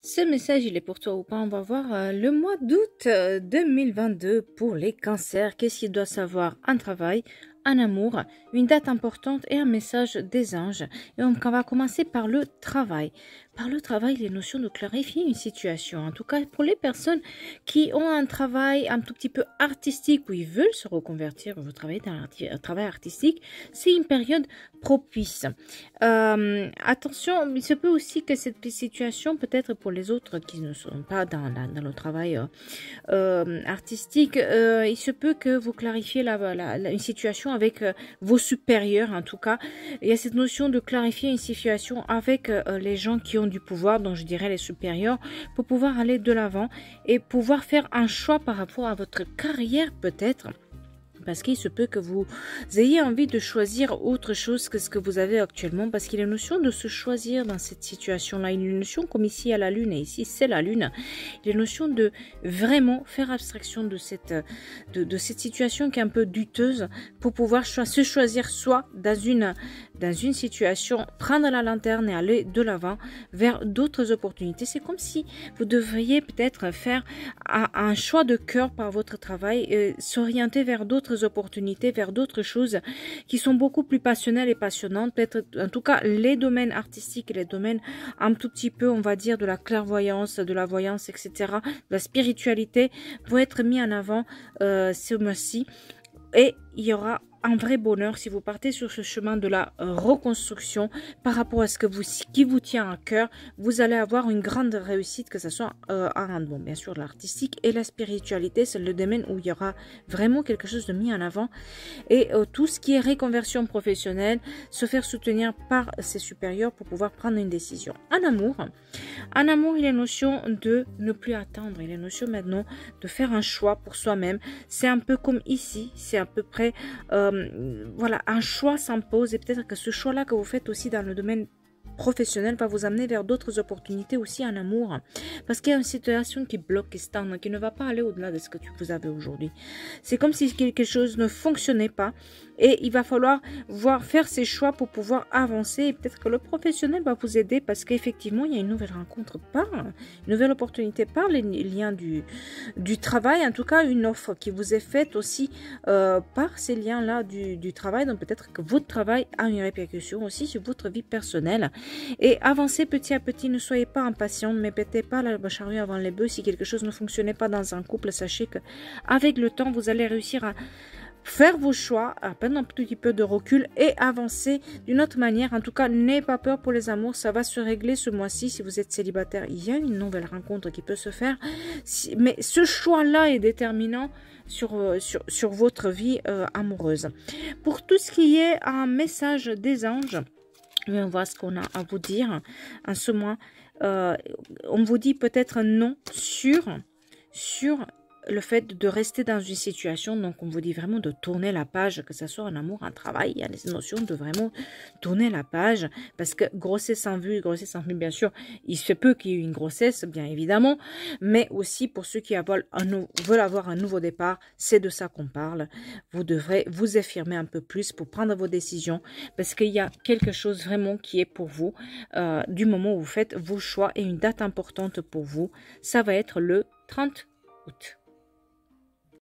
Ce message, il est pour toi ou pas? On va voir le mois d'août 2022 pour les cancers. Qu'est-ce qu'il doit savoir? Un travail, un amour, une date importante et un message des anges. Et on va commencer par le travail. Par le travail, les notions de clarifier une situation. En tout cas, pour les personnes qui ont un travail un tout petit peu artistique où ils veulent se reconvertir, vous travaillez dans un travail artistique, c'est une période propice. Attention, il se peut aussi que cette situation, peut-être pour les autres qui ne sont pas dans le travail artistique, il se peut que vous clarifiez une situation avec vos supérieurs. En tout cas, il y a cette notion de clarifier une situation avec les gens qui ont du pouvoir, donc je dirais les supérieurs, pour pouvoir aller de l'avant et pouvoir faire un choix par rapport à votre carrière peut-être. Parce qu'il se peut que vous ayez envie de choisir autre chose que ce que vous avez actuellement. Parce qu'il y a une notion de se choisir dans cette situation-là. Il y a une notion comme ici à la Lune. Et ici, c'est la Lune. Il y a une notion de vraiment faire abstraction de cette situation qui est un peu douteuse. Pour pouvoir se choisir soit dans une situation, prendre la lanterne et aller de l'avant vers d'autres opportunités. C'est comme si vous devriez peut-être faire un choix de cœur par votre travail. S'orienter vers d'autres opportunités, vers d'autres choses qui sont beaucoup plus passionnelles et passionnantes. Peut-être, en tout cas, les domaines artistiques et les domaines un tout petit peu, on va dire, de la clairvoyance, de la voyance, etc., de la spiritualité vont être mis en avant ce mois-ci. Et il y aura un vrai bonheur si vous partez sur ce chemin de la reconstruction par rapport à ce qui vous tient à cœur. Vous allez avoir une grande réussite, que ce soit bon, bien sûr l'artistique et la spiritualité, c'est le domaine où il y aura vraiment quelque chose de mis en avant. Et tout ce qui est reconversion professionnelle, se faire soutenir par ses supérieurs pour pouvoir prendre une décision. En amour, il y a notion de ne plus attendre. Il y a notion maintenant de faire un choix pour soi-même. C'est un peu comme ici, c'est à peu près voilà, un choix s'impose et peut-être que ce choix-là que vous faites aussi dans le domaine professionnel va vous amener vers d'autres opportunités aussi en amour, parce qu'il y a une situation qui bloque, qui stagne, qui ne va pas aller au-delà de ce que vous avez aujourd'hui. C'est comme si quelque chose ne fonctionnait pas et il va falloir faire ses choix pour pouvoir avancer, et peut-être que le professionnel va vous aider parce qu'effectivement il y a une nouvelle rencontre une nouvelle opportunité par les liens du travail, en tout cas une offre qui vous est faite aussi par ces liens-là du travail. Donc peut-être que votre travail a une répercussion aussi sur votre vie personnelle. Et avancez petit à petit, ne soyez pas impatient, ne mettez pas la charrue avant les bœufs. Si quelque chose ne fonctionnait pas dans un couple, sachez que avec le temps, vous allez réussir à faire vos choix, à prendre un petit peu de recul et avancer d'une autre manière. En tout cas, n'ayez pas peur pour les amours, ça va se régler ce mois-ci. Si vous êtes célibataire, il y a une nouvelle rencontre qui peut se faire. Mais ce choix-là est déterminant sur votre vie amoureuse. Pour tout ce qui est un message des anges, on voit ce qu'on a à vous dire en ce mois. On vous dit peut-être non sur le fait de rester dans une situation. Donc on vous dit vraiment de tourner la page, que ce soit en amour, en travail. Il y a des notions de vraiment tourner la page, parce que grossesse sans vue, bien sûr, il se peut qu'il y ait une grossesse, bien évidemment, mais aussi pour ceux qui veulent avoir un nouveau départ, c'est de ça qu'on parle. Vous devrez vous affirmer un peu plus pour prendre vos décisions, parce qu'il y a quelque chose vraiment qui est pour vous du moment où vous faites vos choix, et une date importante pour vous, ça va être le 30 août.